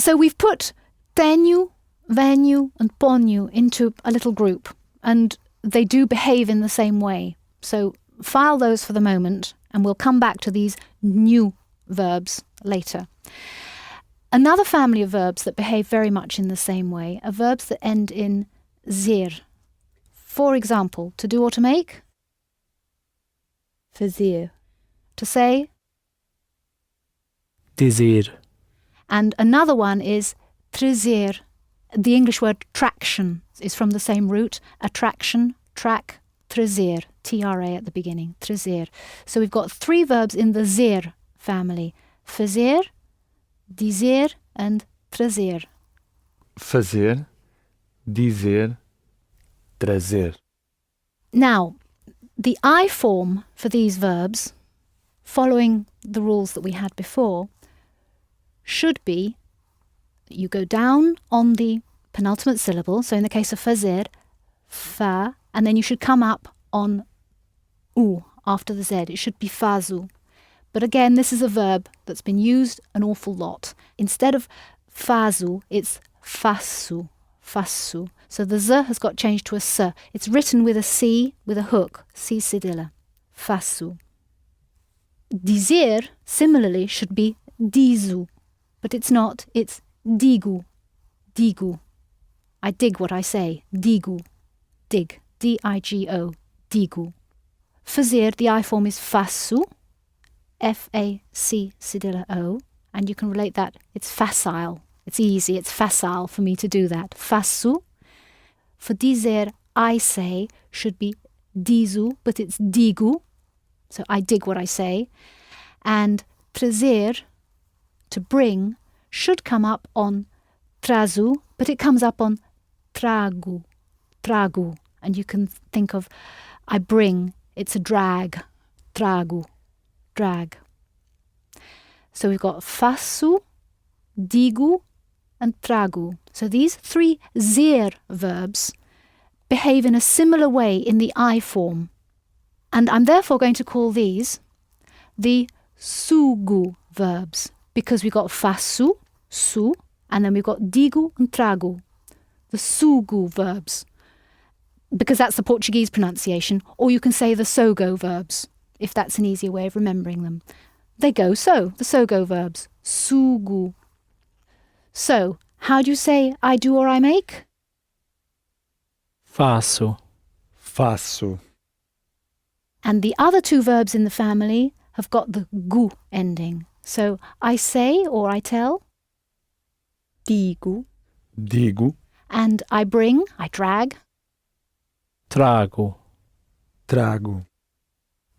So we've put tenho, venho and ponho into a little group, and they do behave in the same way. So file those for the moment, and we'll come back to these new verbs later. Another family of verbs that behave very much in the same way are verbs that end in zir. For example, to do or to make? fazer, To say? dizer, And another one is trazer. The English word traction is from the same root. Attraction, track, trazer, T-R-A at the beginning, trazer. So we've got three verbs in the zir family. Fazer, dizer and trazer. Fazer, dizer, trazer. Now, the I form for these verbs, following the rules that we had before, should be you go down on the penultimate syllable. So in the case of fazer, fa, and then you should come up on u after the z. It should be fazu. But again, this is a verb that's been used an awful lot. Instead of fazu, it's fasu, fasu. So the z has got changed to a s. It's written with a c, with a hook, c cedilla, fasu. Dizer, similarly, should be dizu, but it's not, it's digu, digu. I dig what I say, digu, dig, D-I-G-O, digu. Fazer, the I form is fasu, F-A-C cedilla O, and you can relate that, it's facile. It's easy, it's facile for me to do that. Fasu. For dizer, I say, should be dizu, but it's digu. So I dig what I say. And trazer, to bring, should come up on trazu, but it comes up on tragu, tragu. And you can think of, I bring, it's a drag, tragu, drag. So we've got faço, digo, and trago. So these three zir verbs behave in a similar way in the I form. And I'm therefore going to call these the sugu verbs, because we've got faço, su, and then we've got digo and trago, the sugu verbs, because that's the Portuguese pronunciation, or you can say the sogo verbs, if that's an easier way of remembering them. They go so, the sogo verbs, sugu. So, how do you say I do or I make? faço, Faço. And the other two verbs in the family have got the gu ending. So, I say or I tell, digo, Digo, and I bring, I drag. trago, trago.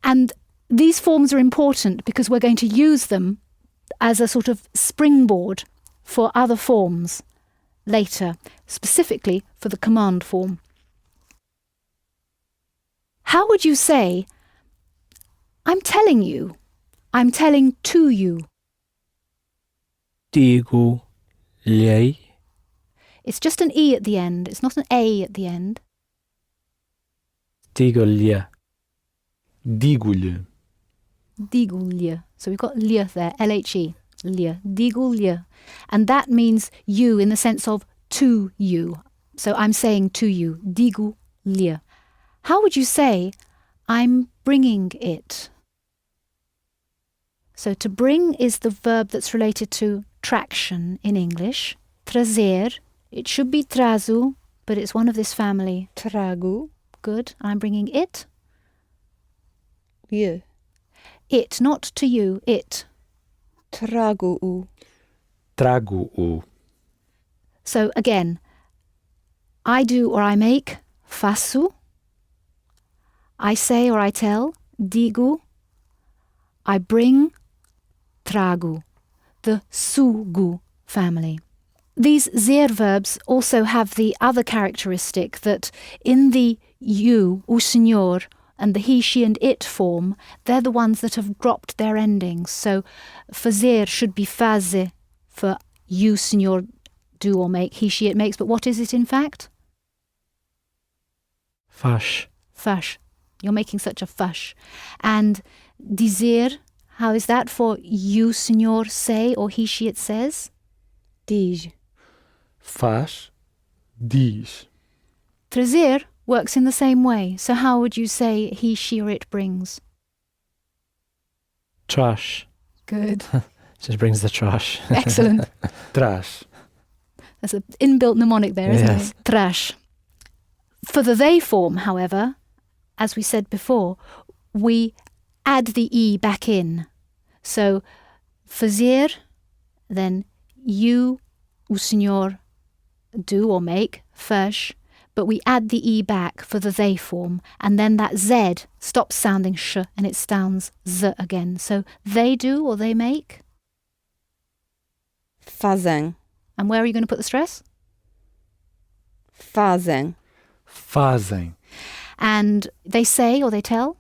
And these forms are important because we're going to use them as a sort of springboard for other forms later, specifically for the command form. How would you say, I'm telling you, I'm telling to you? digo-lhe, It's just an E at the end, it's not an A at the end. digo-lhe, Digo-lhe. Digo-lhe. So we've got lhe there, L-H-E, lhe, digo-lhe. And that means you in the sense of to you. So I'm saying to you, digo-lhe. How would you say, I'm bringing it? So to bring is the verb that's related to traction in English. Trazer, it should be trazu, but it's one of this family. trago, Good. I'm bringing it. lhe, It, not to you, it. trago-o, Trago-o. So again, I do or I make, faço. I say or I tell, digo. I bring, trago. The sugu family. These zir verbs also have the other characteristic that in the you, o senhor, and the he, she and it form, they're the ones that have dropped their endings. So fazer should be faze for you, senhor, do or make, he, she, it makes. But what is it in fact? faz, Fash. You're making such a fush. And dizer, how is that for you, senhor, say, or he, she, it says? diz. Faz. Diz. Trazer works in the same way. So how would you say he, she or it brings? Trash. Good. Just brings the trash. Excellent. Traz. There's an inbuilt mnemonic there, isn't Yes. it? Trash. For the they form, however, as we said before, we add the E back in. So, fazer, then you, o senhor, do or make, faz, but we add the E back for the they form, and then that Z stops sounding sh and it sounds z again. So, they do or they make. Fazem. And where are you going to put the stress? Fazem. Fazem. And they say or they tell.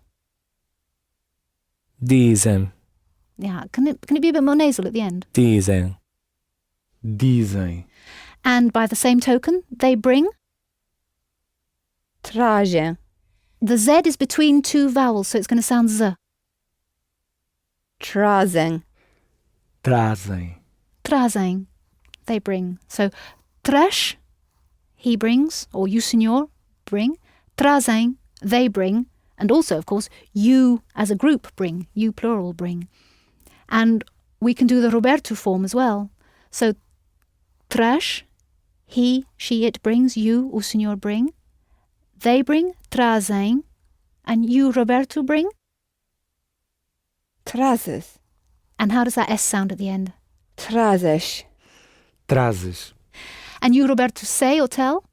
Dizem. Yeah, can it be a bit more nasal at the end? Dizem. Dizem. And by the same token, they bring. Trazem. The Z is between two vowels, so it's going to sound z. Trazem. Trazem. Trazem, they bring. So, traz, he brings, or you, senhor, bring. Trazem, they bring. And also, of course, you as a group bring. You plural bring. And we can do the Roberto form as well. So, traz, he, she, it brings. You, o senhor, bring. They bring, trazem. And you, Roberto, bring. Trazes. And how does that S sound at the end? Trazes. Trazes. And you, Roberto, say or tell?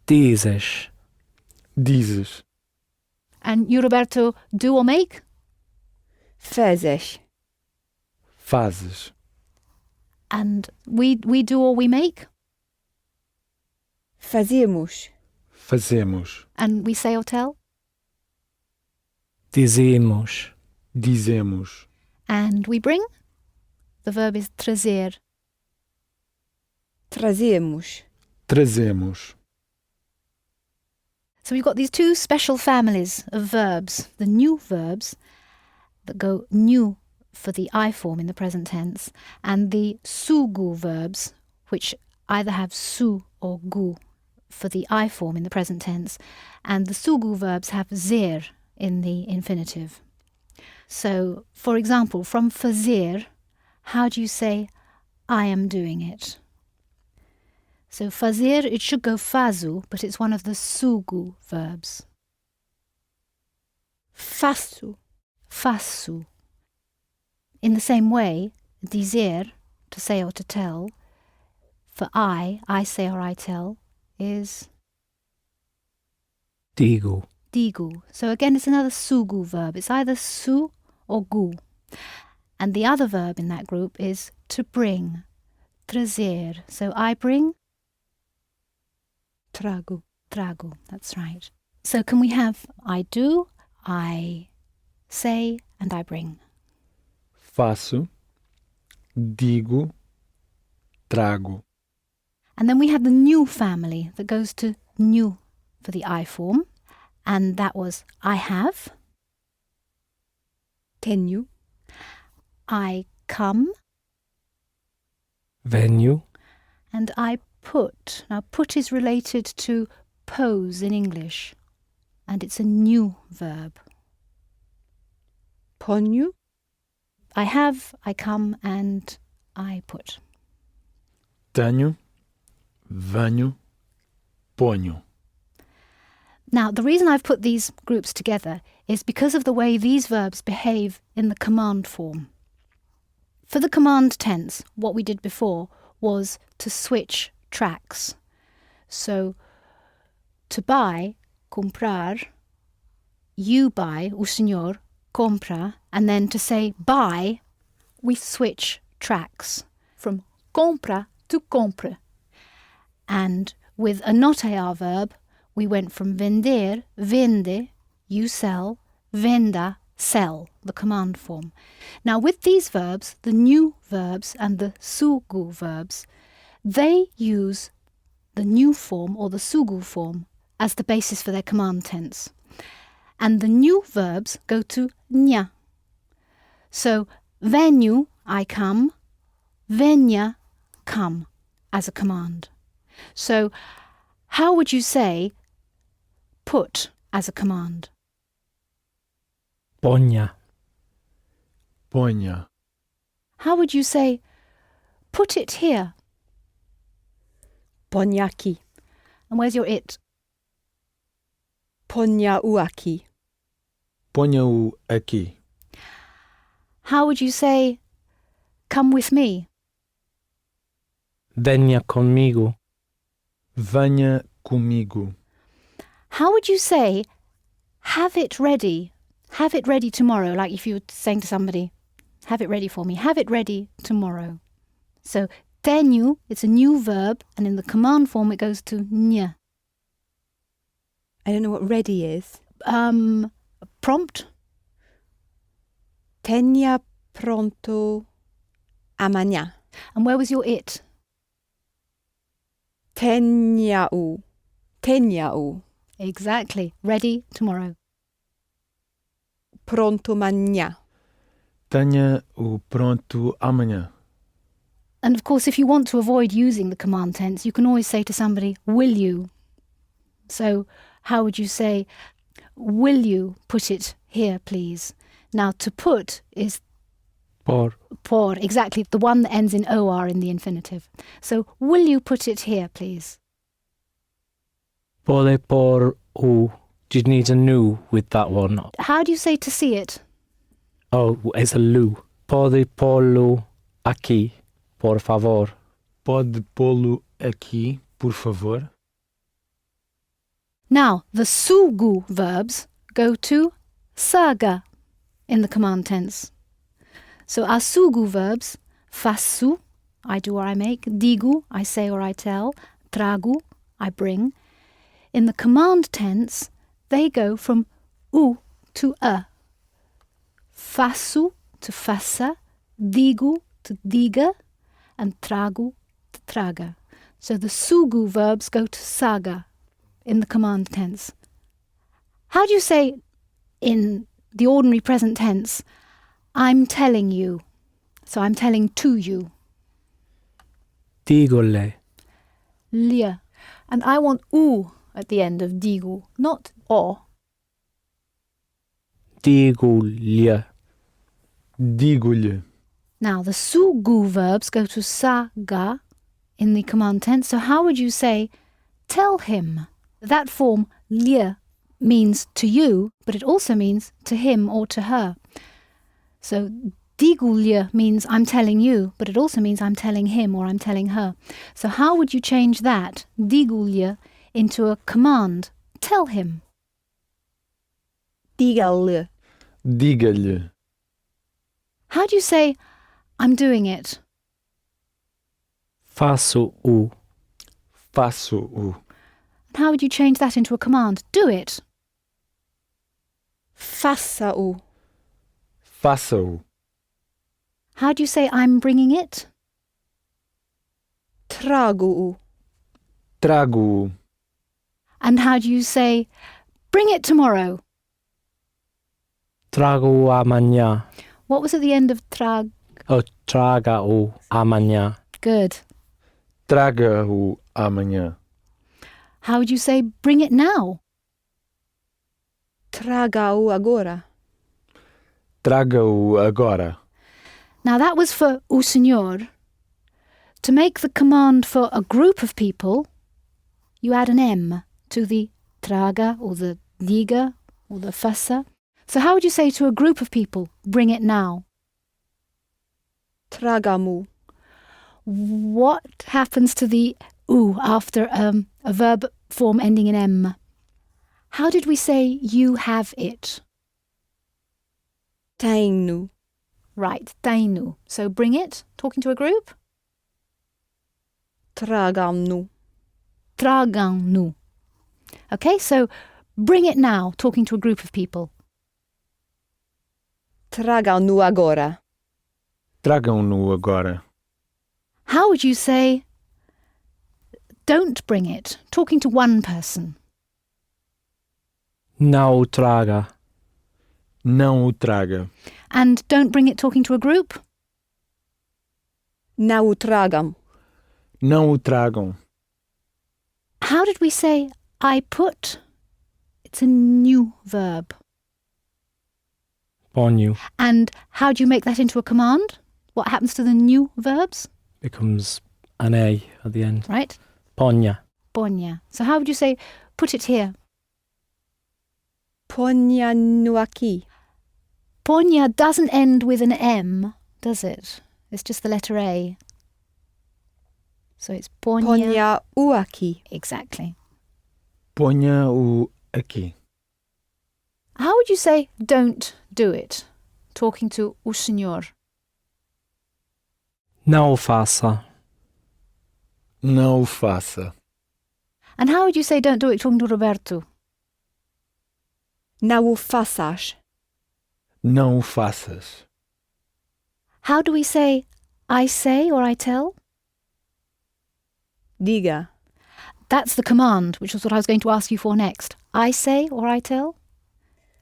Dizes. Dizes. And you, Roberto, do or make? Fezes. Fazes. And we do or we make? Fazemos. Fazemos. And we say or tell? Dizemos. Dizemos. And we bring? The verb is trazer. Trazemos. Trazemos. So we've got these two special families of verbs. The new verbs that go new for the I form in the present tense, and the sugu verbs, which either have su or gu for the I form in the present tense, and the sugu verbs have zer in the infinitive. So, for example, from fazer, how do you say, I am doing it? So fazer, it should go fazu, but it's one of the sugu verbs. Faço. Faço. In the same way, dizer, to say or to tell, for I say or I tell, is Digo. digo. So again, it's another sugu verb. It's either su or gu. And the other verb in that group is to bring, trazer. So I bring, Trago. trago. That's right. So can we have I do, I say, and I bring? Faço. Digo. Trago. And then we have the new family that goes to new for the I form. And that was I have, Tenho. I come, Venue. and I put. Now, put is related to pose in English, and it's a new verb. Ponho. I have, I come, and I put. Tenho. Venho. Ponho. Now, the reason I've put these groups together is because of the way these verbs behave in the command form. For the command tense, what we did before was to switch tracks. So, to buy, comprar, you buy, o senhor, compra, and then to say buy, we switch tracks from compra to compre. And with a not AR verb, we went from vender, vende, you sell, venda, sell, the command form. Now with these verbs, the new verbs and the sugu verbs, they use the new form or the sugu form as the basis for their command tense. And the new verbs go to nha. So venho, I come, venha, come, as a command. So how would you say put as a command? Ponha. Ponha. How would you say put it here? Ponha aqui. And where's your it? Ponha-o aqui. Ponha-o aqui. How would you say come with me? Venha comigo. Venha comigo. How would you say have it ready? Have it ready tomorrow, like if you were saying to somebody, have it ready for me. Have it ready tomorrow. So tenho, it's a new verb, and in the command form it goes to nha. I don't know what ready is. Prompt. Tenha pronto amanhã. And where was your it? Tenha-o. Tenha-o. Exactly. Ready tomorrow. Pronto amanhã. Tenha-o pronto amanhã. And of course, if you want to avoid using the command tense, you can always say to somebody, will you? So how would you say, will you put it here, please? Now, to put is Por. por, exactly, the one that ends in or in the infinitive. So, will you put it here, please? Pode por o. Do you need a nu with that one? How do you say to see it? Oh, it's a lu. Pode pô-lo aqui, por favor. Pode pô-lo aqui, por favor? Now, the sugu verbs go to saga in the command tense. So our sugu verbs, faço, I do or I make, digo, I say or I tell, trago, I bring. In the command tense, they go from u to a. Faço to faça, digo to diga, and trago to traga. So the sugu verbs go to saga in the command tense. How do you say in the ordinary present tense, I'm telling you? So I'm telling to you. Digo-lhe. Lia. And I want u at the end of digo, not o. Digo-lhe. Digo-lhe. Now the sugu verbs go to saga in the command tense. So how would you say tell him? That form, lia, means to you, but it also means to him or to her. So digo-lhe means I'm telling you, but it also means I'm telling him or I'm telling her. So how would you change that, digo-lhe, into a command? Tell him. Diga-lhe. Diga-lhe. How do you say I'm doing it? Faço-o. Faço-o. How would you change that into a command? Do it. Faça-o. Faça-o. How do you say I'm bringing it? Trago-o. Trago-o. And how do you say bring it tomorrow? Trago-o amanhã. What was at the end of trag? Oh, traga-o amanhã. Good. Traga-o amanhã. How would you say bring it now? Traga-o agora. Traga-o agora. Now that was for o senhor. To make the command for a group of people, you add an M to the traga or the diga or the faça. So how would you say to a group of people, bring it now? Traga-mo. What happens to the u after a verb form ending in M? How did we say you have it? Tenho. Right, tenho. So bring it, talking to a group. Tragam-no. Tragam-no. Okay, so bring it now, talking to a group of people. Tragam-no agora. Tragam-no agora. How would you say don't bring it, talking to one person? Não o traga. Não o traga. And don't bring it, talking to a group? Não o tragam. Não o tragam. How did we say I put? It's a new verb. Ponho And how do you make that into a command? What happens to the new verbs? becomes an A at the end. Right? Ponha. Ponha. So how would you say put it here? Ponha no aqui. Ponha doesn't end with an M, does it? It's just the letter A. So it's ponha. Ponha o aqui. Exactly. Ponha o aqui. How would you say don't do it? Talking to o senhor. Não o faça. Não o faça. And how would you say don't do it talking to Roberto? Não o faças. Não o faças. How do we say I say or I tell? Diga. That's the command, which was what I was going to ask you for next. I say or I tell?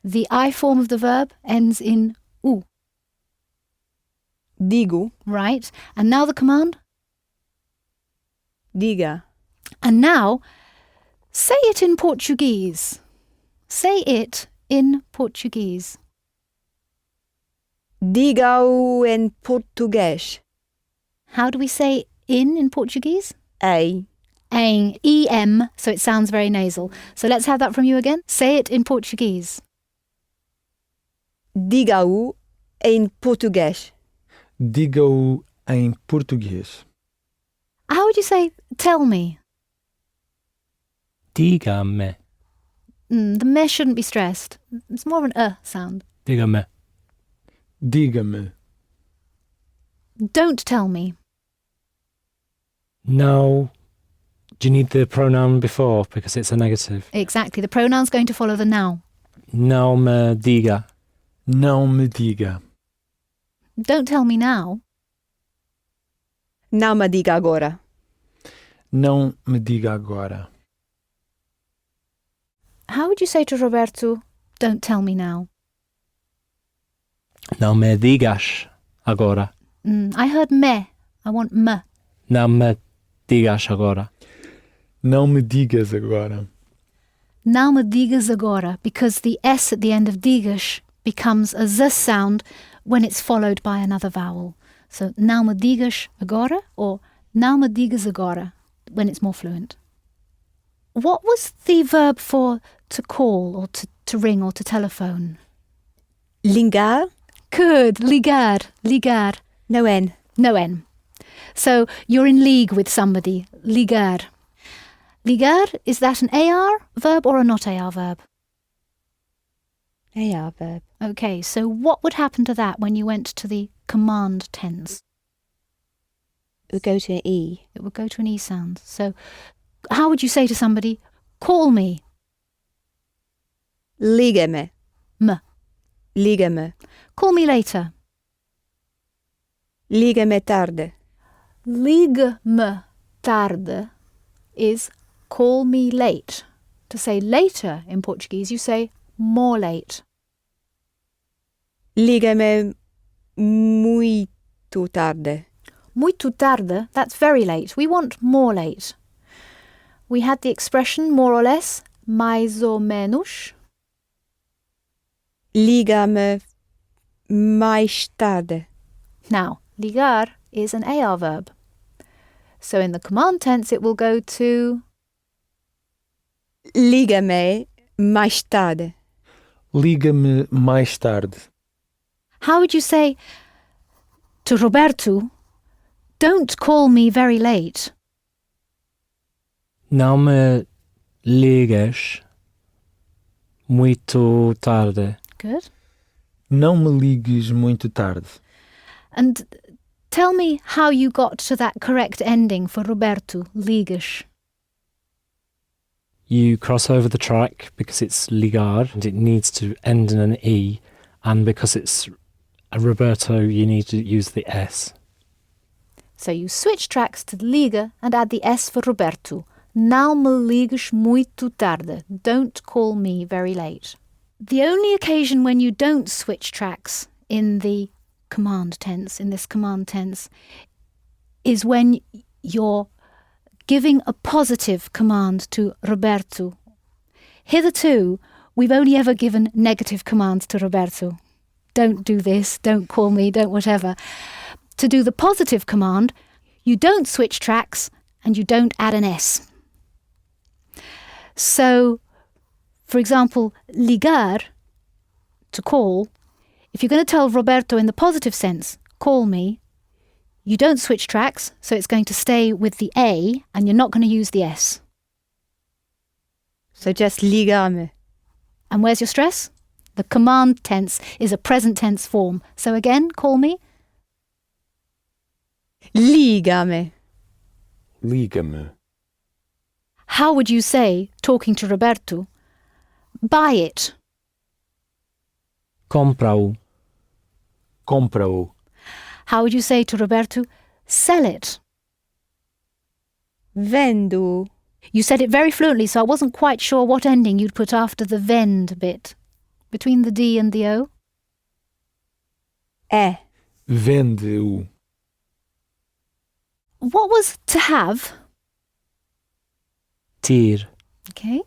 The I form of the verb ends in u, Digo. right? And now the command? Diga. And now, say it in Portuguese. Say it in Portuguese. Diga-o em português. How do we say in Portuguese? Ei. Em, E-M, so it sounds very nasal. So let's have that from you again. Say it in Portuguese. Diga-o em português. Diga-o em português. How would you say tell me? Diga-me. The me shouldn't be stressed. It's more of an sound. Diga-me. Diga-me. Don't tell me. No. Do you need the pronoun before because it's a negative? Exactly. The pronoun's going to follow the now. Não me diga. Não me diga. Don't tell me now. Não me diga agora. Não me diga agora. How would you say to Roberto, don't tell me now? Não me digas agora. I heard me. I want me. Não me digas agora. Não me digas agora. Não me digas agora, because the S at the end of digas becomes a Z sound when it's followed by another vowel. So, não me digas agora or não me digas agora when it's more fluent. What was the verb for to call or to ring or to telephone? Ligar. Good. Ligar. Ligar. No N. No N. So, you're in league with somebody. Ligar. Ligar, is that an AR verb or a not AR verb? AR verb. Okay, so what would happen to that when you went to the command tense? It would go to an E. It would go to an E sound. So how would you say to somebody, call me? Liga-me. M. Liga-me. Call me later. Liga-me tarde. Ligue-me tarde is call me late. To say later in Portuguese, you say more late. Liga-me muito tarde. Muito tarde, that's very late. We want more late. We had the expression more or less, mais ou menos. Liga-me mais tarde. Now, ligar is an AR verb. So in the command tense, it will go to Liga-me mais tarde. Liga-me mais tarde. how would you say to Roberto, don't call me very late? Não me ligas muito tarde. Good. Não me ligues muito tarde. And tell me how you got to that correct ending for Roberto, ligas. You cross over the track because it's ligar and it needs to end in an E, and because it's a Roberto you need to use the S. So you switch tracks to liga and add the S for Roberto. Não me ligues muito tarde. Don't call me very late. The only occasion when you don't switch tracks in the command tense, in this command tense, is when you're giving a positive command to Roberto. Hitherto, we've only ever given negative commands to Roberto. Don't do this, don't call me, don't whatever. To do the positive command, you don't switch tracks and you don't add an S. So, for example, ligar, to call, if you're going to tell Roberto in the positive sense, call me, you don't switch tracks, so it's going to stay with the A and you're not going to use the S. So just ligar-me. And where's your stress? The command tense is a present tense form. So again, call me. Liga-me. Liga-me. How would you say, talking to Roberto, buy it? Compra-o. Compra-o. How would you say to Roberto, sell it? Vendo. You said it very fluently, so I wasn't quite sure what ending you'd put after the vend bit. Between the D and the O? Vende-o. What was to have? Ter. Okay.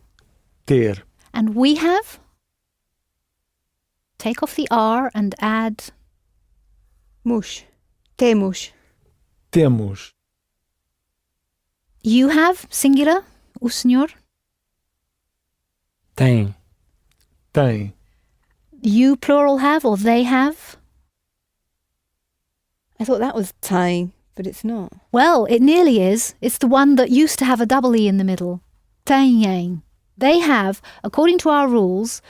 Ter. And we have? Take off the R and add... Mus. Temos. Temos. You have, singular, o senhor. Tem. Tem. You, plural, have, or they have. I thought that was tying, but it's not. Well, it nearly is. It's the one that used to have a double E in the middle. Têm. They have, according to our rules,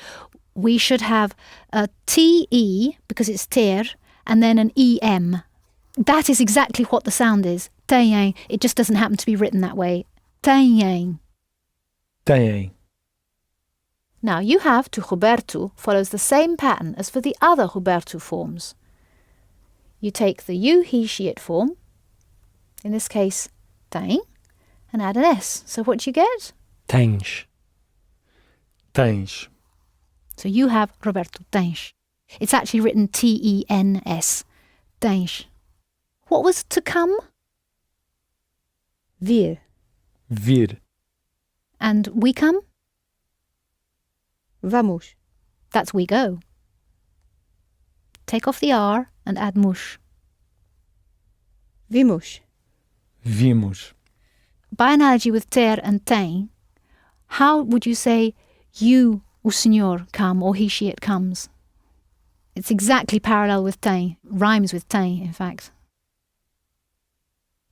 we should have a TE, because it's ter, and then an EM. That is exactly what the sound is. Têm. It just doesn't happen to be written that way. Têm. Têm. Now, you have to Roberto follows the same pattern as for the other Roberto forms. You take the you, he, she, it form, in this case, tem, and add an S. So what do you get? Tens. Tens. So you have Roberto, tens. It's actually written T-E-N-S, tens. What was to come? Vir. Vir. And we come? Vamos. That's we go. Take off the R and add mush. Vimos. Vimos. By analogy with ter and tem, how would you say you, o senhor, come, or he, she, it comes? It's exactly parallel with tem, rhymes with tem, in fact.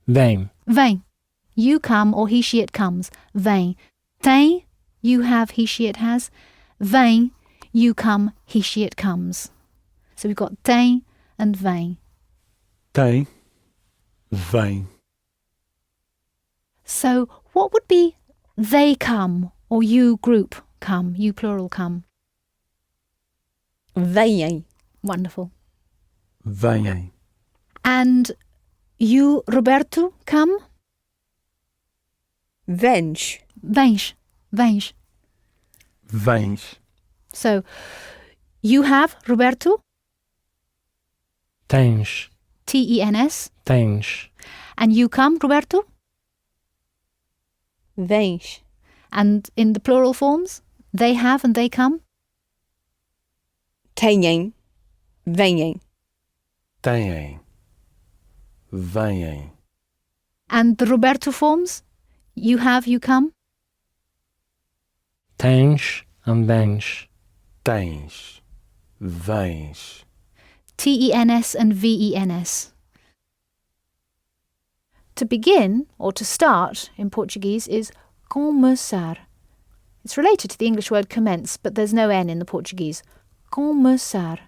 Vem. Vem. You come, or he, she, it comes. Vem. Tem, you have, he, she, it has. Vem, you come, he, she, it comes. So we've got tem and vem. Tem. Vem. So what would be they come, or you group come, you plural come? Vêm. Wonderful. Vêm. And you, Roberto, come? Vens. Vens. Vens. Vens. So you have, Roberto, Tens. T-E-N-S, Tens. and you come, Roberto? Vens. And in the plural forms, they have and they come? Têm. Vêm. Têm. Vêm. And the Roberto forms, you have, you come? Tens and vens. Tens. Vens. T-E-N-S and V-E-N-S. To begin, or to start, in Portuguese is começar. It's related to the English word commence, but there's no N in the Portuguese. Começar.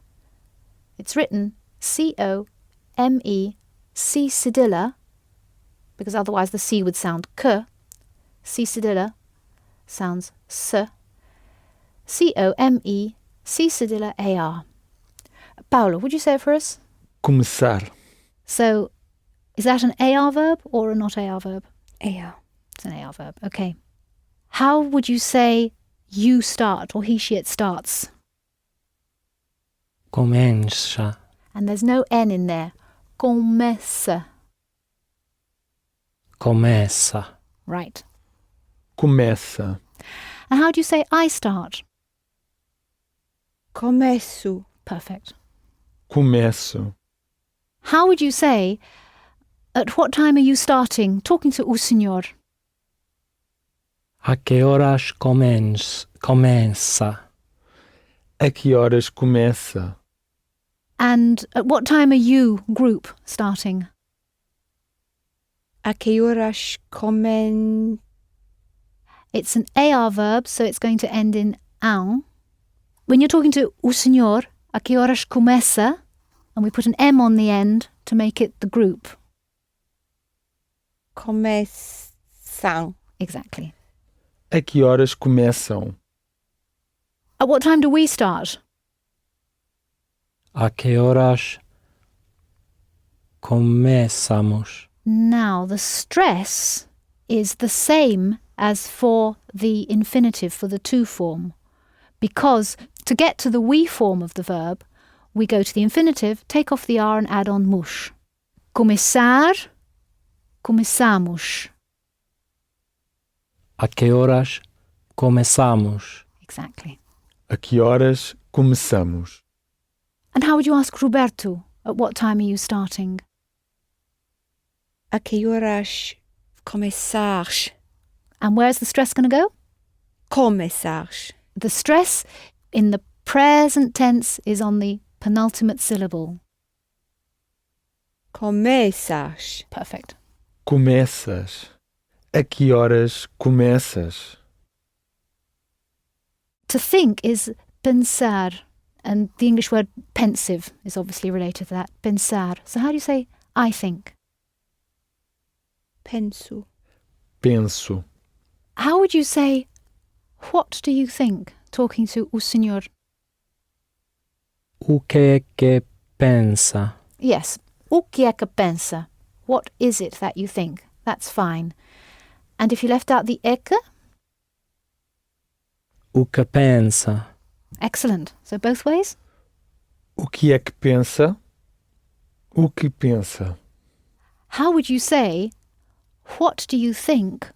It's written C-O-M-E, C cedilla, because otherwise the C would sound K. C cedilla sounds S. C-O-M-E, C cedilla A-R. Paolo, would you say it for us? Começar. So, is that an AR verb or a not AR verb? AR. It's an AR verb, okay. How would you say you start or he, she, it starts? Começa. And there's no N in there. Começa. Começa. Right. Começa. And how do you say I start? Começo. Perfect. Começo. How would you say, at what time are you starting talking to o senhor? A que horas começa? A que horas começa? And at what time are you, group, starting? A que horas comen... It's an AR verb, so it's going to end in ão. When you're talking to o senhor, a que horas começa, and we put an M on the end to make it the group. Começam. Exactly. A que horas começam? At what time do we start? A que horas começamos? Now, the stress is the same as for the infinitive, for the to form, because to get to the we form of the verb, we go to the infinitive, take off the R and add on mus. Começar, começamos. A que horas começamos? Exactly. A que horas começamos? And how would you ask Roberto, at what time are you starting? A que horas começares? And where's the stress going to go? Começares. The stress in the present tense is on the penultimate syllable. Começas. Perfect. Começas. A que horas começas? To think is pensar, and the English word pensive is obviously related to that. Pensar. So how do you say I think? Penso. Penso. How would you say what do you think talking to o senhor? O que é que pensa? Yes. O que é que pensa? What is it that you think? That's fine. And if you left out the é que? O que pensa? Excellent. So both ways? O que é que pensa? O que pensa? How would you say, what do you think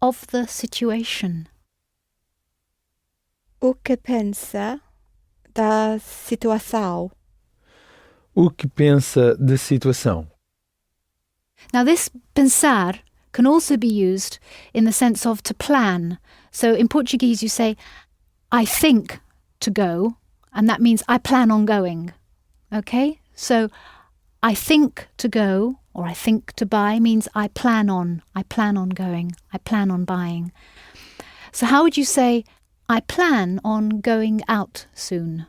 of the situation? O que pensa da situação? O que pensa da situação? Now this pensar can also be used in the sense of to plan. So in Portuguese you say, I think to go, and that means I plan on going. Okay? So I think to go, or I think to buy, means I plan on going, I plan on buying. So how would you say, I plan on going out soon?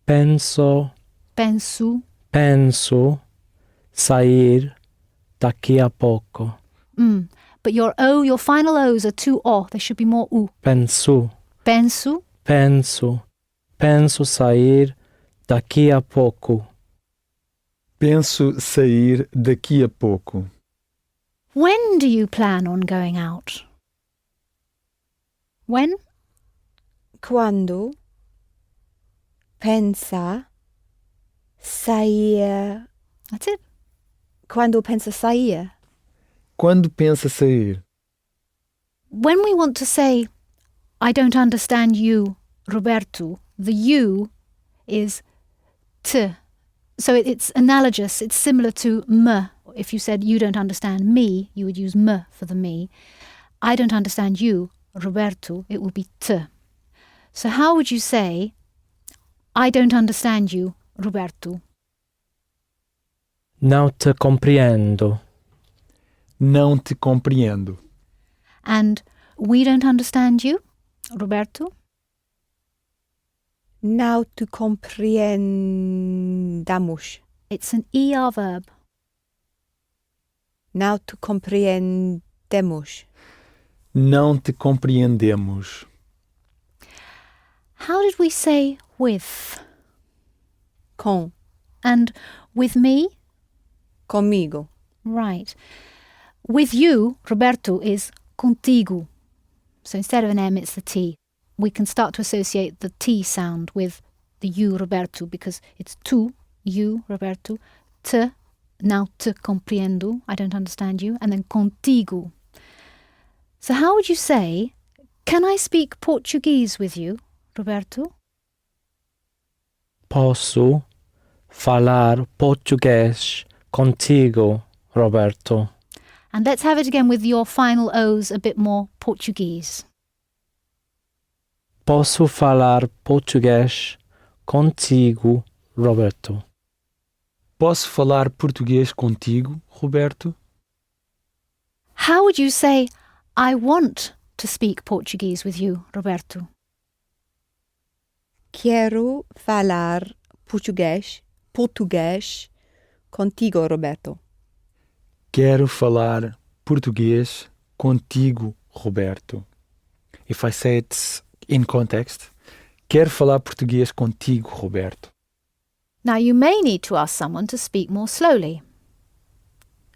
Penso Penso. sair daqui a pouco. But your O, your final O's are two O. There should be more U. Penso sair daqui a pouco. Penso sair daqui a pouco. When do you plan on going out? When? Quando pensa sair. That's it. Quando pensa sair. Quando pensa sair? When we want to say, I don't understand you, Roberto, the you is t. So it's analogous, it's similar to me. If you said you don't understand me, you would use me for the me. I don't understand you, Roberto, it will be t. So how would you say, I don't understand you, Roberto? Não te compreendo. Não te compreendo. And we don't understand you, Roberto? Não te compreendamos. It's an ER verb. Não te compreendemos. Não te compreendemos. How did we say with? Com. And with me? Comigo. Right. With you, Roberto, is contigo. So instead of an M, it's the T. We can start to associate the T sound with the you, Roberto, because it's tu, you, Roberto, te, Não te compreendo, I don't understand you. And then contigo. So how would you say, can I speak Portuguese with you, Roberto? Posso falar português contigo, Roberto? And let's have it again with your final O's a bit more Portuguese. Posso falar português contigo, Roberto? Posso falar português contigo, Roberto? How would you say, I want to speak Portuguese with you, Roberto? Quero falar português contigo, Roberto. Quero falar português contigo, Roberto. If I say it in context, quero falar português contigo, Roberto. Now you may need to ask someone to speak more slowly.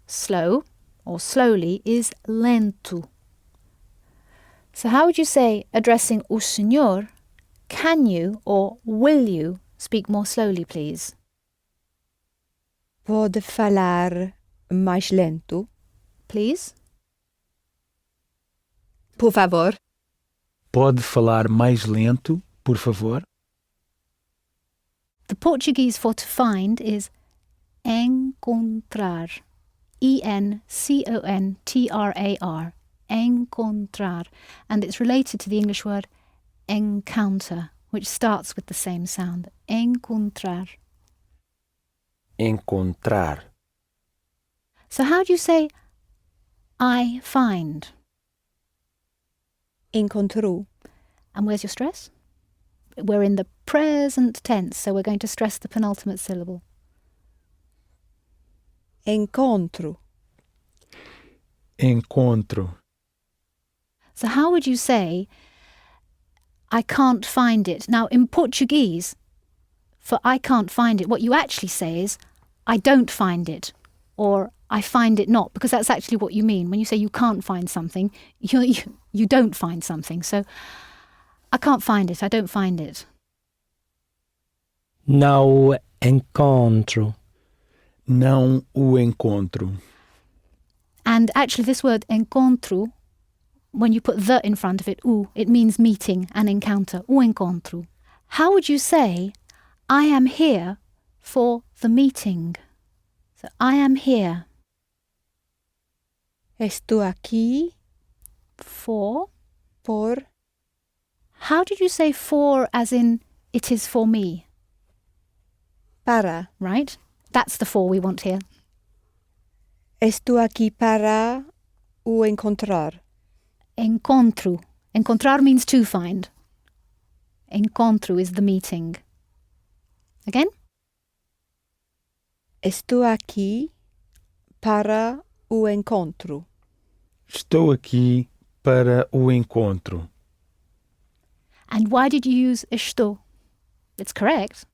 Slow or slowly is lento. So how would you say, addressing o senhor, can you or will you speak more slowly, please? Pode falar mais lento, Please? por favor? Pode falar mais lento, por favor? The Portuguese for to find is encontrar. E-N-C-O-N-T-R-A-R. Encontrar. And it's related to the English word encounter, which starts with the same sound. Encontrar. Encontrar. So how do you say I find? Encontrou. And where's your stress? We're in the present tense, so we're going to stress the penultimate syllable. Encontro. Encontro. So how would you say, I can't find it? Now, in Portuguese, for I can't find it, what you actually say is, I don't find it, or I find it not, because that's actually what you mean. When you say you can't find something, you don't find something. So, I can't find it, I don't find it. Não encontro. Não o encontro. And actually this word encontro, when you put the in front of it, it means meeting and encounter, o encontro. How would you say, I am here for the meeting? So, I am here Estou aqui for... por... How did you say for as in it is for me, para. right? That's the for we want here. Estou aqui para o encontrar. Encontro. Encontrar means to find. Encontro is the meeting. Again? Estou aqui para o encontro. Estou aqui para o encontro. And why did you use estou? It's correct.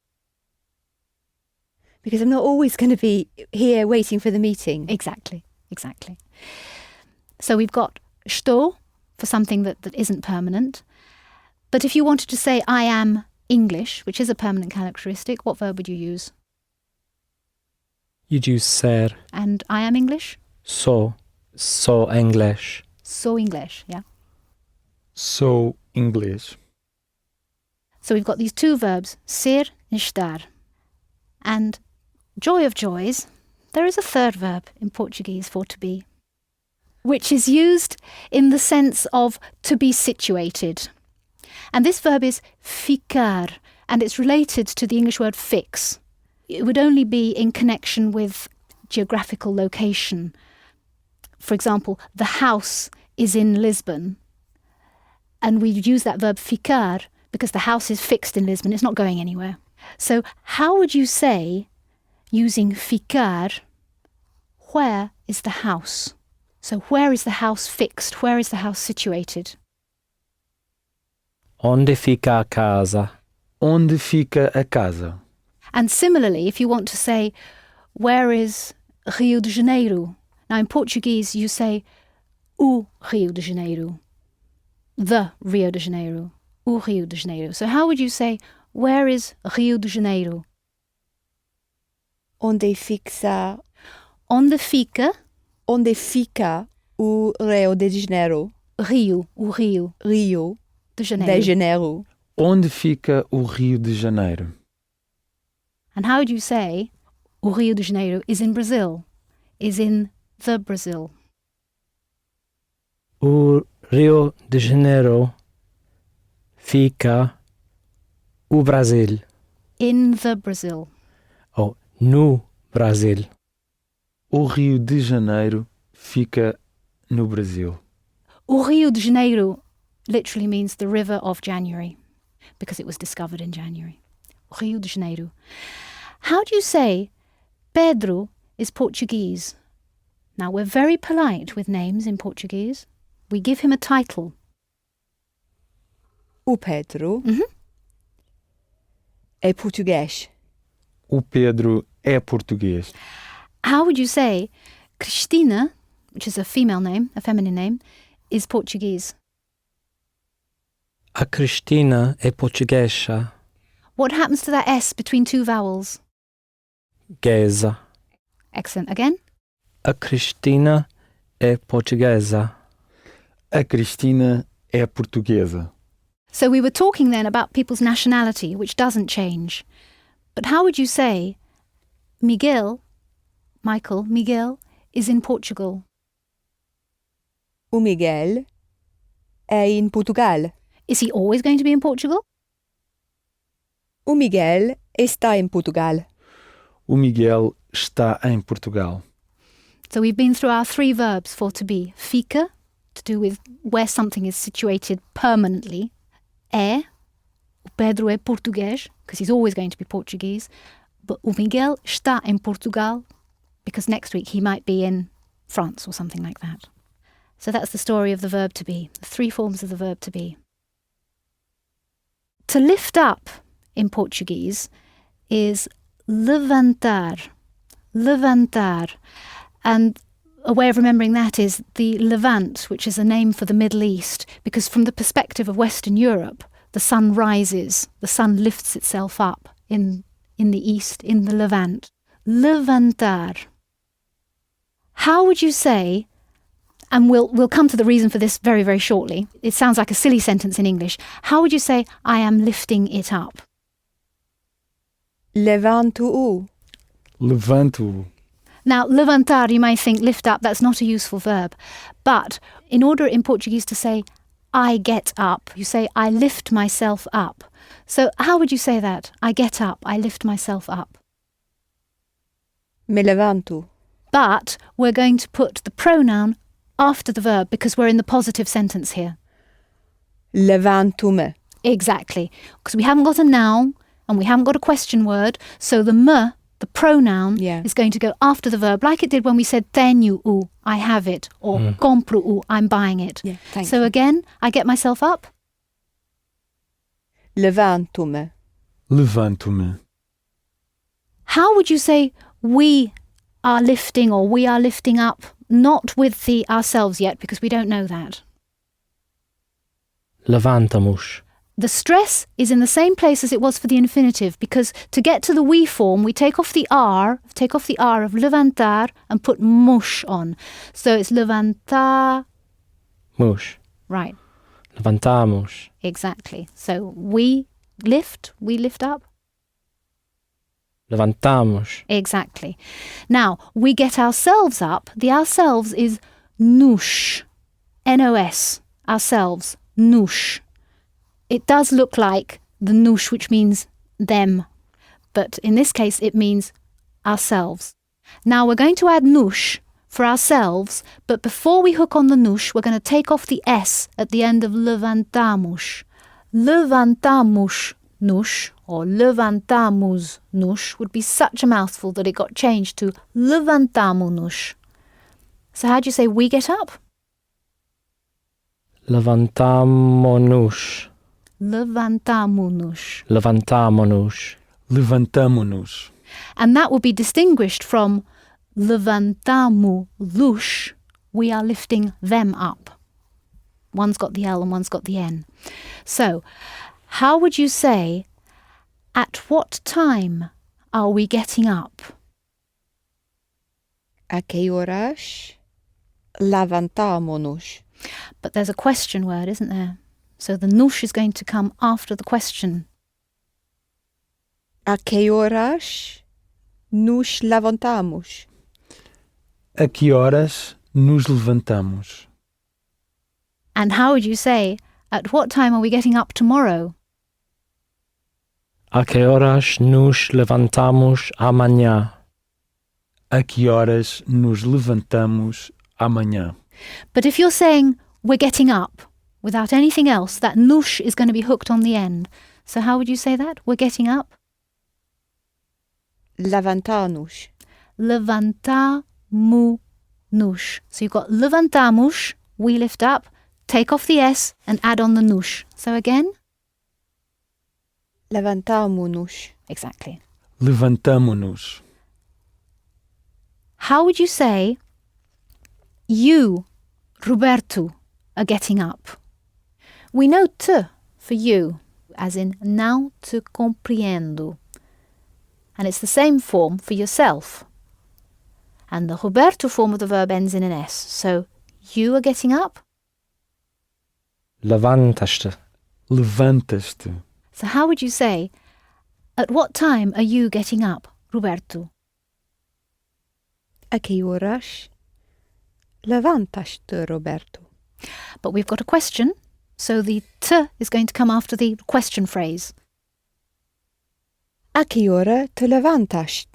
Because I'm not always going to be here waiting for the meeting. Exactly. So we've got estou for something that isn't permanent. But if you wanted to say I am English, which is a permanent characteristic, what verb would you use? You'd use ser. And I am English? So English. So English, yeah. Sou inglês. So we've got these two verbs, ser and estar. And joy of joys, there is a third verb in Portuguese for to be, which is used in the sense of to be situated. And this verb is ficar, and it's related to the English word fix. It would only be in connection with geographical location. For example, the house is in Lisbon, and we'd use that verb ficar because the house is fixed in Lisbon, it's not going anywhere. So how would you say, using ficar, where is the house? So where is the house fixed? Where is the house situated? Onde fica a casa? Onde fica a casa? And similarly, if you want to say, where is Rio de Janeiro? Now in Portuguese you say, o Rio de Janeiro. The Rio de Janeiro. O Rio de Janeiro. So how would you say, where is Rio de Janeiro? Onde fixa Onde fica Onde fica o Rio de Janeiro? Rio, o Rio Rio de de Janeiro? Janeiro. Onde fica o Rio de Janeiro? And how would you say o Rio de Janeiro is in Brazil? Is in the Brazil. O Rio de Janeiro fica o Brasil. In the Brazil. Ou no Brasil. O Rio de Janeiro fica no Brasil. O Rio de Janeiro literally means the river of January because it was discovered in January. Rio de Janeiro. How do you say Pedro is Portuguese? Now, we're very polite with names in Portuguese. We give him a title. O Pedro Mhm. é português. O Pedro é português. How would you say Cristina, which is a female name, a feminine name, is Portuguese? A Cristina é portuguesa. What happens to that S between two vowels? Geza. Excellent. Again? A Cristina é portuguesa. A Cristina é portuguesa. So we were talking then about people's nationality, which doesn't change. But how would you say Michel is in Portugal? O Miguel é em Portugal. Is he always going to be in Portugal? O Miguel está em Portugal. O Miguel está em Portugal. So we've been through our three verbs for to be. Fica, to do with where something is situated permanently. O Pedro é português, because he's always going to be Portuguese. But o Miguel está em Portugal, because next week he might be in France or something like that. So that's the story of the verb to be, the three forms of the verb to be. To lift up in Portuguese is levantar. Levantar. And a way of remembering that is the Levant, which is a name for the Middle East, because from the perspective of Western Europe, the sun rises, the sun lifts itself up in the east, in the Levant. Levantar. How would you say, and we'll come to the reason for this very, very shortly. It sounds like a silly sentence in English. How would you say, I am lifting it up? Levanto-o. Levanto-o. Now, levantar, you may think, lift up, that's not a useful verb. But in order in Portuguese to say, I get up, you say, I lift myself up. So how would you say that? I get up, I lift myself up. Me levanto. But we're going to put the pronoun after the verb because we're in the positive sentence here. Levanto-me. Exactly. Because we haven't got a noun and we haven't got a question word. So the me, the pronoun, is going to go after the verb like it did when we said tenho-o, I have it, or compro-o, I'm buying it. Yeah, thank so you. again, I get myself up. Levanto-me. Levanto-me. How would you say we are lifting or we are lifting up? Not with the ourselves yet because we don't know that. Levantamos. The stress is in the same place as it was for the infinitive because to get to the we form, we take off the R of levantar and put mush on. So it's levantar. Mush. Right, Levantamos. exactly. So we lift up. Levantamos. Exactly. Now, we get ourselves up. The ourselves is nos. N-O-S. Ourselves. Nos. It does look like the nos, which means them. But in this case, it means ourselves. Now, we're going to add nos for ourselves, but before we hook on the nos, we're going to take off the S at the end of levantamos. Levantamos nos, or levantamos nos, would be such a mouthful that it got changed to levantamo-nos. So how do you say we get up? Levantamonos. Levantamo-nos. Levantamonos. Levantamo-nos. And that will be distinguished from levantamo-los, we are lifting them up. One's got the L and one's got the N. So, how would you say, at what time are we getting up? A que horas levantamo-nos? But there's a question word, isn't there? So the nush is going to come after the question. A que horas nos levantamos? A que horas nos levantamos? And how would you say, at what time are we getting up tomorrow? A que horas nos levantamos amanhã? A que horas nos levantamos amanhã? But if you're saying we're getting up without anything else, that nush is going to be hooked on the end. So how would you say that? We're getting up? Levantar-nos. Levantar-mu-nos. So you've got levantamos, we lift up, take off the S and add on the nush. So again? Levantamo-nos. Exactly. Levantamo-nos. How would you say you, Roberto, are getting up? We know te for you, as in não te compreendo. And it's the same form for yourself. And the Roberto form of the verb ends in an S. So you are getting up. Levantas-te. Levantas-te. So how would you say, at what time are you getting up, Roberto? A que horas levantas-te, Roberto? But we've got a question, so the te is going to come after the question phrase. A que hora te levantas,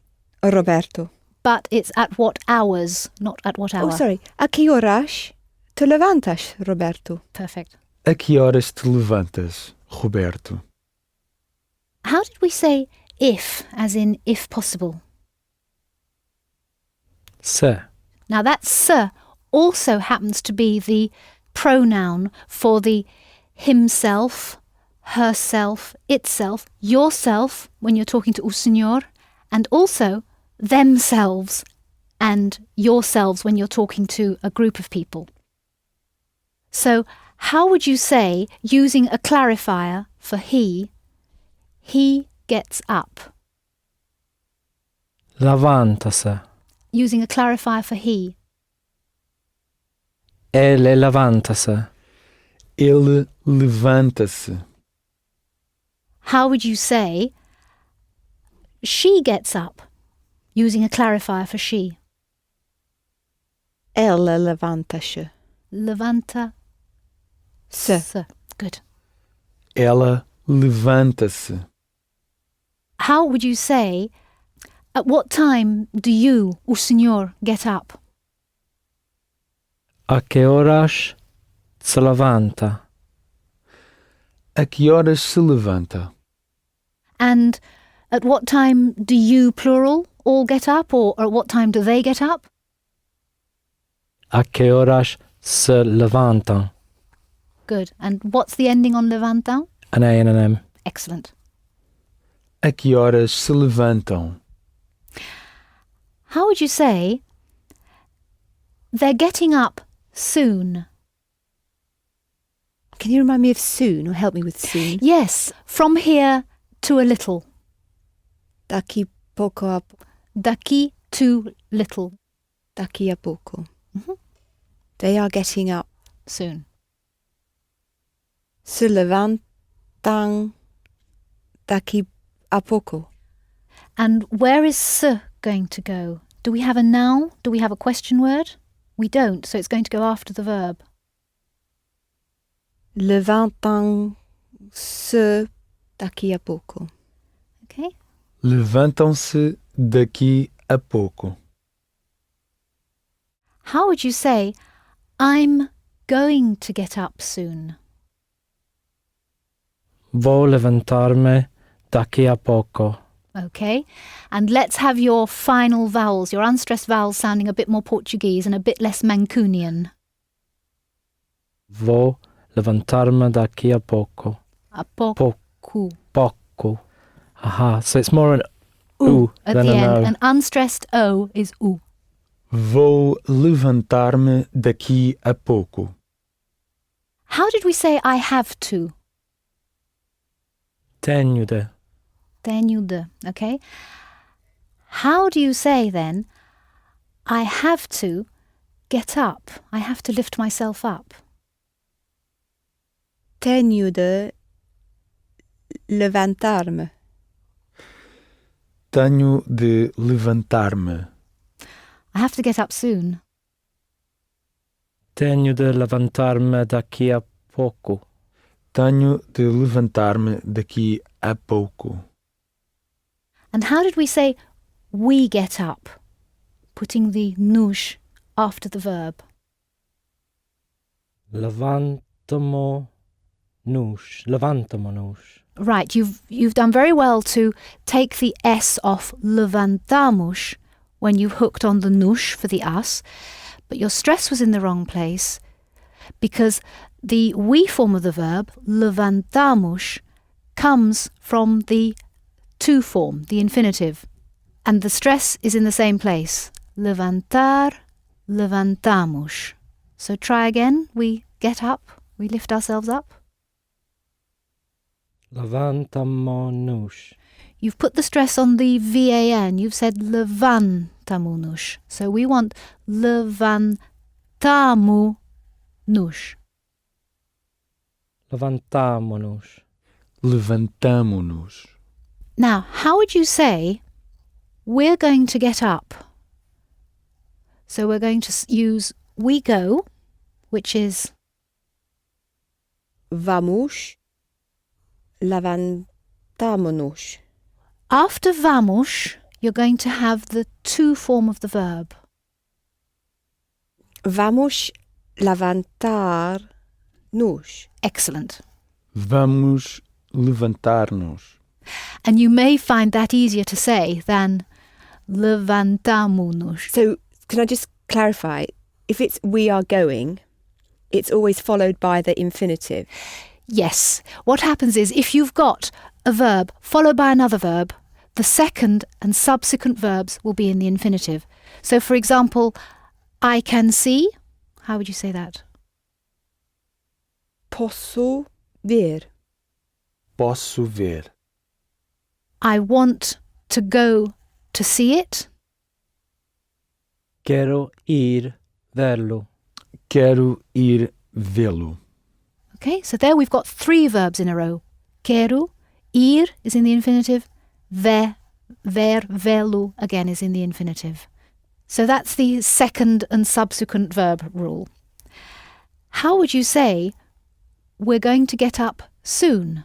Roberto? But it's at what hours, not at what hour. Oh, sorry. A que horas te levantas, Roberto? Perfect. A que horas te levantas, Roberto? How did we say if, as in if possible? Se. Now that se also happens to be the pronoun for the himself, herself, itself, yourself when you're talking to o senhor, and also themselves and yourselves when you're talking to a group of people. So how would you say, using a clarifier for he gets up? Levanta-se. Using a clarifier for he. Ele levanta-se. Ele levanta-se. How would you say, she gets up? Using a clarifier for she. Ela levanta-se. Levanta. Se. Good. Ela levanta-se. How would you say, at what time do you, o senhor, get up? A que horas se levanta? A que horas se levanta? And at what time do you, plural, all get up? Or at what time do they get up? A que horas se levantam? Good. And what's the ending on levantam? An A and an M. Excellent. A que horas se levantam? How would you say, they're getting up soon? Can you remind me of soon or help me with soon? Yes, from here to a little. Daqui pouco a Daqui to little. daqui a pouco. Mhm. They are getting up. Soon. Se levantam daqui a pouco. And where is se going to go? Do we have a noun? Do we have a question word? We don't, so it's going to go after the verb. Levantam-se daqui a pouco. Okay? Levantam-se daqui a pouco. How would you say, I'm going to get up soon? Vou levantar-me daqui a pouco. Okay? And let's have your final vowels, your unstressed vowels sounding a bit more Portuguese and a bit less Mancunian. Vou levantar-me daqui a pouco. A pouco. Pouco. Aha, so it's more an oo At than the an end. O. An unstressed O is U. Vou levantar-me daqui a pouco. How did we say I have to? Tenho de. Tenho de, okay? How do you say then, I have to get up. I have to lift myself up. Tenho de levantar-me. Tenho de levantar-me. I have to get up soon. Tenho de levantar-me daqui a pouco. Tenho de levantar-me daqui a pouco. And how did we say we get up? Putting the nos after the verb. Levantamo-nos. Levantamo-nos. Right, you've done very well to take the S off levantamos when you hooked on the nos for the us, but your stress was in the wrong place because the we form of the verb, levantamos, comes from the to form, the infinitive, and the stress is in the same place. Levantar, levantamos. So try again. We get up, we lift ourselves up. Levantamo-nos. You've put the stress on the VAN. You've said levantamo-nos. So we want levantamo-nos. Levantamo-nos. Levantamo-nos. Now, how would you say we're going to get up? So we're going to use we go, which is Vamos levantar-nos. after vamos, you're going to have the to form of the verb. Vamos levantar-nos. Excellent. Vamos levantar-nos. And you may find that easier to say than levantamo-nos. So, can I just clarify? If it's we are going, it's always followed by the infinitive. Yes. What happens is if you've got a verb followed by another verb, the second and subsequent verbs will be in the infinitive. So, for example, I can see. How would you say that? Posso ver. Posso ver. I want to go to see it. Quero ir verlo. Quero ir vê-lo. Okay, so there we've got three verbs in a row. Quero, ir is in the infinitive. Ver, velo again is in the infinitive. So that's the second and subsequent verb rule. How would you say we're going to get up soon?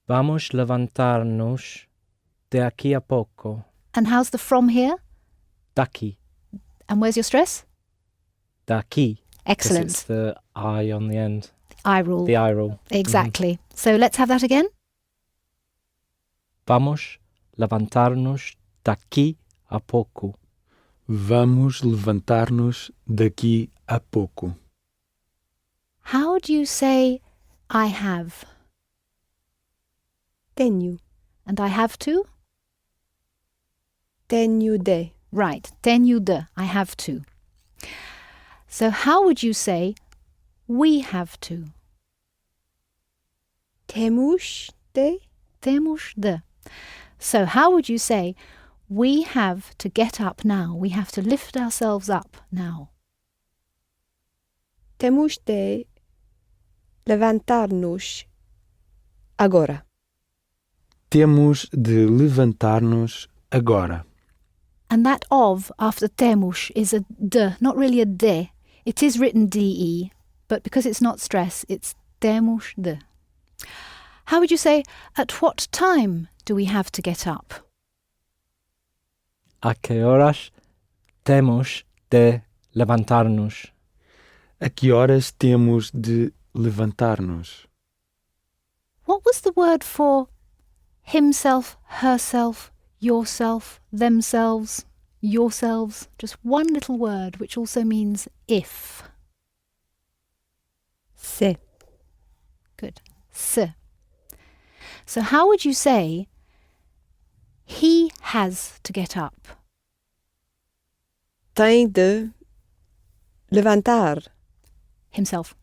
Vamos levantar-nos de aqui a pouco. And how's the from here? Daqui. And where's your stress? Daqui. 'Cause Excellent. it's the I on the end. I rule. The I rule. Exactly. So let's have that again. Vamos levantar-nos daqui a pouco. Vamos levantar-nos daqui a pouco. How do you say I have? Tenho. And I have to? Tenho de. Right. Tenho de. I have to. So how would you say we have to? Temos de. Temos de. So how would you say we have to get up now? We have to lift ourselves up now. Temos de levantar-nos agora. Temos de levantar-nos agora. And that of after temos is a de, not really a de. It is written de, but because it's not stress, it's temos de. How would you say, at what time do we have to get up? A que horas temos de levantar-nos? A que horas temos de levantar-nos? What was the word for himself, herself, yourself, themselves, yourselves? Just one little word which also means if. Se. Good. Se. So how would you say he has to get up? Tem de levantar. Himself.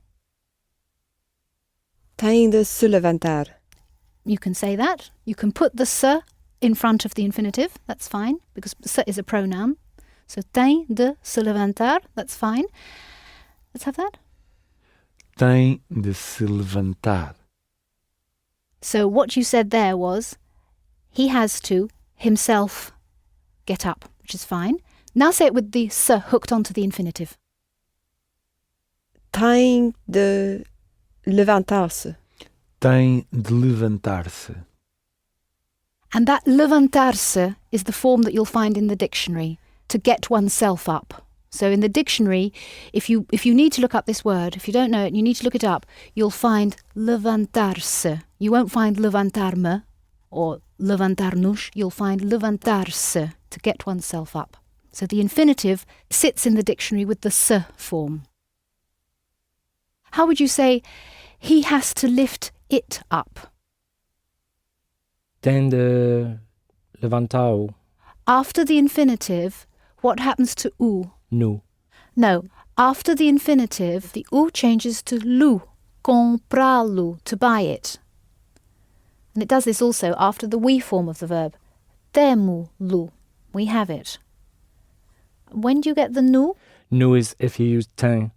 Tem de se levantar. You can say that. You can put the se in front of the infinitive. That's fine because se is a pronoun. So tem de se levantar, that's fine. Let's have that. Tem de se levantar. So what you said there was, he has to himself get up, which is fine. Now say it with the se hooked onto the infinitive. Tem de levantar-se. Tem de levantar-se. And that levantar-se is the form that you'll find in the dictionary, to get oneself up. So in the dictionary, if you need to look up this word, if you don't know it, you need to look it up, you'll find levantar-se. You won't find levantar-me or levantar-nos, you'll find levantar-se, to get oneself up. So the infinitive sits in the dictionary with the se form. How would you say, he has to lift it up? Tem de levantar-o. After the infinitive, what happens to u? No. No, after the infinitive, the u changes to lu, comprá-lo, to buy it. And it does this also after the we form of the verb. Temo-lo, we have it. When do you get the nu? No is if you use tem.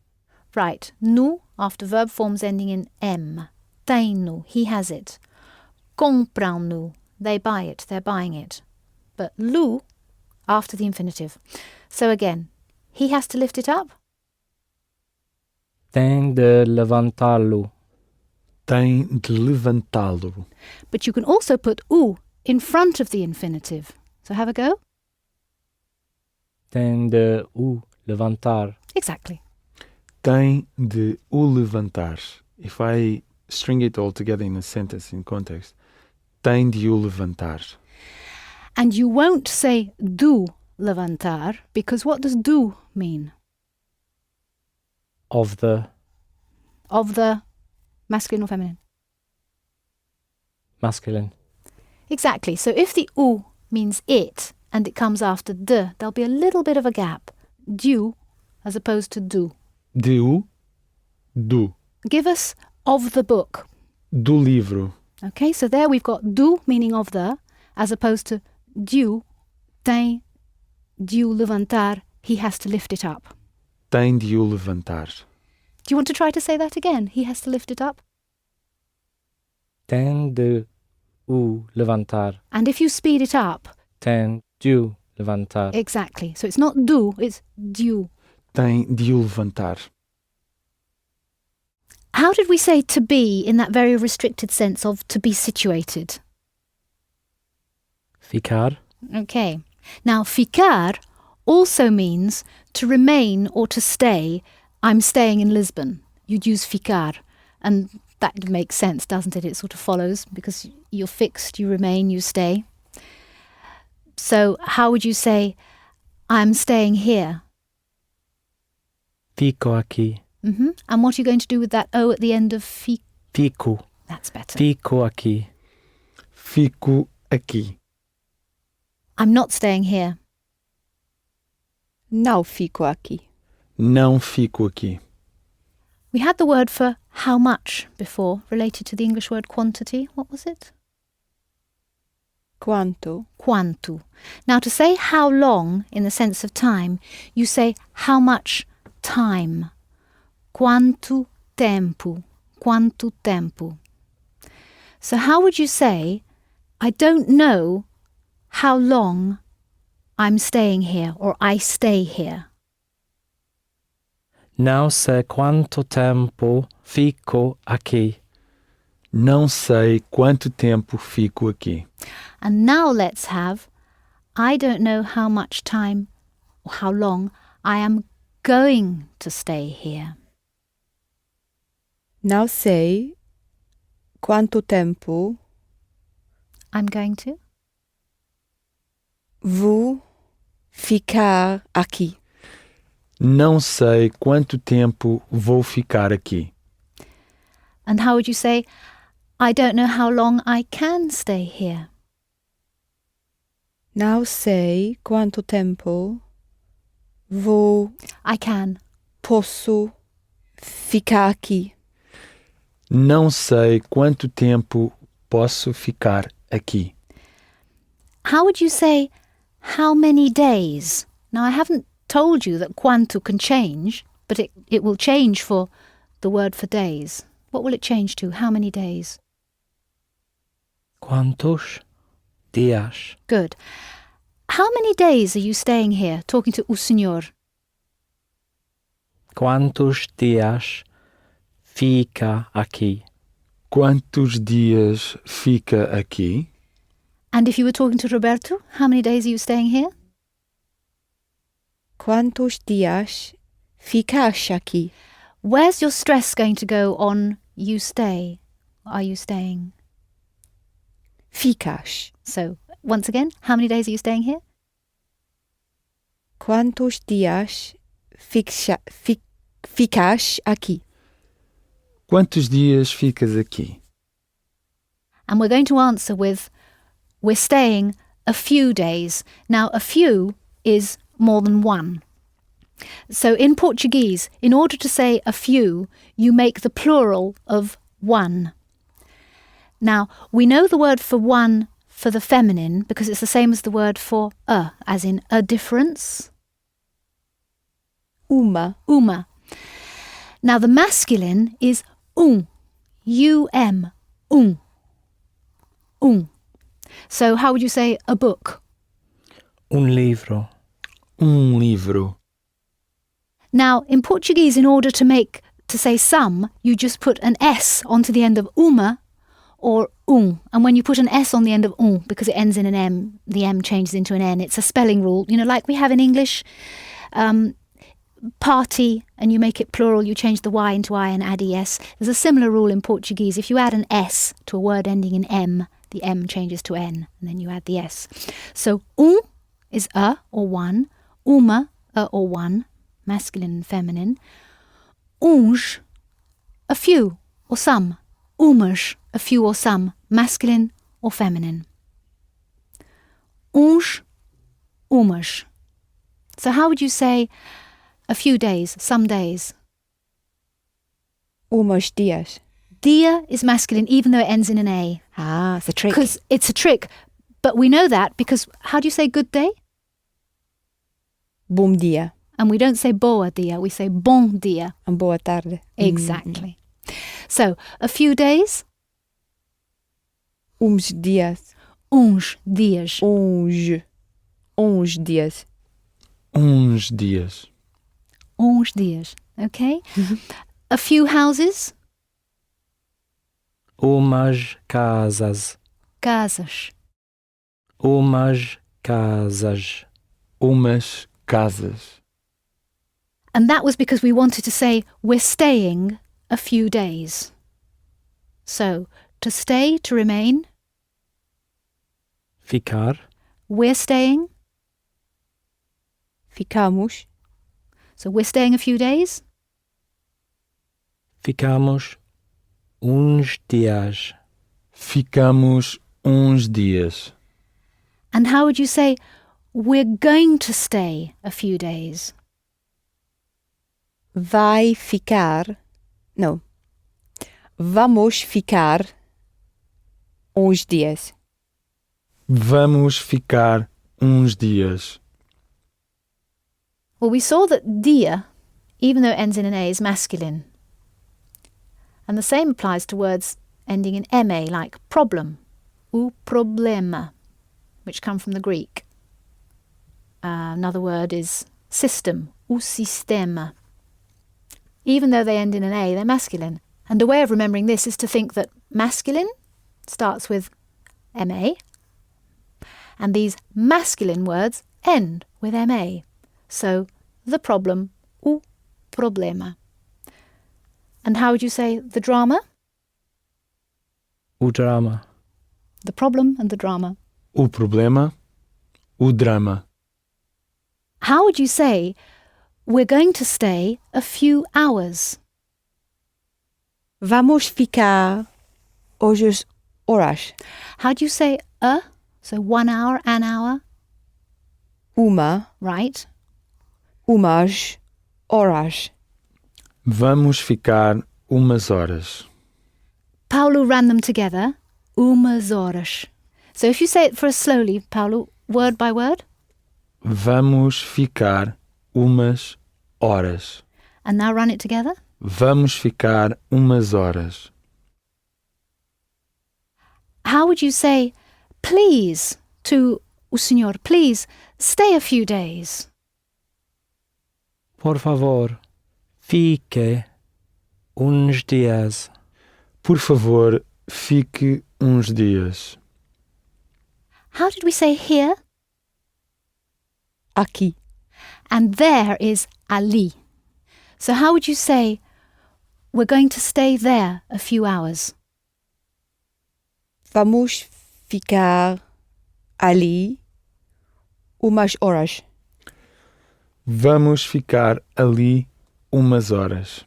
Right, nu after verb forms ending in m. Tem-no, he has it. Compram-no, they buy it, they're buying it. But lu after the infinitive. So again, he has to lift it up. Tem de levantá-lo. Tem de levantá-lo. But you can also put u in front of the infinitive. So have a go. Tem de o levantar. Exactly. Tem de o levantar. If I string it all together in a sentence in context, tem de o levantar. And you won't say do levantar, because what does do mean? Of the Of the masculine or feminine? masculine. Exactly. So if the u means it and it comes after de, there'll be a little bit of a gap. Du as opposed to do. De o, do. Give us of the book. Do livro. Okay, so there we've got do meaning of the, as opposed to du, tem de o levantar, he has to lift it up. Tem de o levantar. Do you want to try to say that again? He has to lift it up. Tem de o levantar. And if you speed it up, Tem de o levantar. exactly. So it's not do, it's du. Tem de o levantar. How did we say to be in that very restricted sense of to be situated? Ficar. Okay. Now, ficar also means to remain or to stay. I'm staying in Lisbon. You'd use ficar. And that makes sense, doesn't it? It sort of follows because you're fixed, you remain, you stay. So how would you say, I'm staying here? Fico aqui. And what are you going to do with that O at the end of fi? Fico. That's better. Fico aqui. Fico aqui. I'm not staying here. Não fico aqui. Não fico aqui. We had the word for how much before, related to the English word quantity. What was it? Quanto. Quanto. Now, to say how long in the sense of time, you say how much time. Quanto tempo. Quanto tempo. So how would you say, I don't know how long I'm staying here or I stay here? Não sei quanto tempo fico aqui. Não sei quanto tempo fico aqui. And now let's have, I don't know how much time or how long I am going to stay here. Não sei quanto tempo I'm going to. vou ficar aqui. Não sei quanto tempo vou ficar aqui. And how would you say, I don't know how long I can stay here? Não sei quanto tempo I can. posso ficar aqui. Não sei quanto tempo posso ficar aqui. How would you say, how many days? Now, I haven't told you that quanto can change, but it will change for the word for days. What will it change to? How many days? Quantos dias? Good. How many days are you staying here, talking to o senhor? Quantos dias fica aqui? Quantos dias fica aqui? And if you were talking to Roberto, how many days are you staying here? Quantos dias ficas aqui? Where's your stress going to go on you stay? Are you staying? Ficas. So, once again, how many days are you staying here? Quantos dias ficas aqui? Quantos dias ficas aqui? And we're going to answer with, we're staying a few days. Now, a few is more than one. So in Portuguese, in order to say a few, you make the plural of one. Now, we know the word for one for the feminine because it's the same as the word for as in a difference. Uma. Now, the masculine is U-M, So how would you say a book? Livro. Livro. Now, in Portuguese, in order to say some, you just put an S onto the end of uma or And when you put an S on the end of because it ends in an M, the M changes into an N. It's a spelling rule, like we have in English. Party, and you make it plural, you change the Y into I and add ES. There's a similar rule in Portuguese. If you add an S to a word ending in M, the M changes to N, and then you add the S. So, is a or one, uma, a or one, masculine and feminine. Uns, a few or some. Umas, a few or some, masculine or feminine. Uns, umas. So how would you say a few days, some days? Umas dias. Dia is masculine even though it ends in an A. Ah, it's a trick. Because it's a trick. But we know that because how do you say good day? Bom dia. And we don't say boa dia, we say bon dia. And boa tarde. Exactly. So, a few days? Uns dias. Uns dias. Uns dias. Uns dias. Uns dias. Okay? A few houses? Umas casas. Casas. Umas casas. Umas casas. And that was because we wanted to say we're staying a few days. So, to stay, to remain. Ficar. We're staying. Ficamos. So we're staying a few days. Ficamos uns dias. Ficamos uns dias. And how would you say we're going to stay a few days? Vai ficar. Não. Vamos ficar uns dias. Vamos ficar uns dias. Well, we saw that dia, even though it ends in an A, is masculine. And the same applies to words ending in ma, like problem, ou problema, which come from the Greek. Another word is system, ou sistema. Even though they end in an A, they're masculine. And a way of remembering this is to think that masculine starts with ma, and these masculine words end with ma. So, the problem, o problema. And how would you say the drama? O drama. The problem and the drama. O problema, o drama. How would you say we're going to stay a few hours? Vamos ficar hoje horas. How do you say a? So 1 hour, an hour, Uma, right? umas horas. Vamos ficar umas horas. Paulo ran them together. Umas horas. So if you say it for us slowly, Paulo, word by word. Vamos ficar umas horas. And now run it together. Vamos ficar umas horas. How would you say, please, to o senhor, please, stay a few days? Por favor, fique uns dias. Por favor, fique uns dias. How did we say here? Aqui. And there is ali. So how would you say, we're going to stay there a few hours? Vamos ficar ali umas horas. Vamos ficar ali umas horas.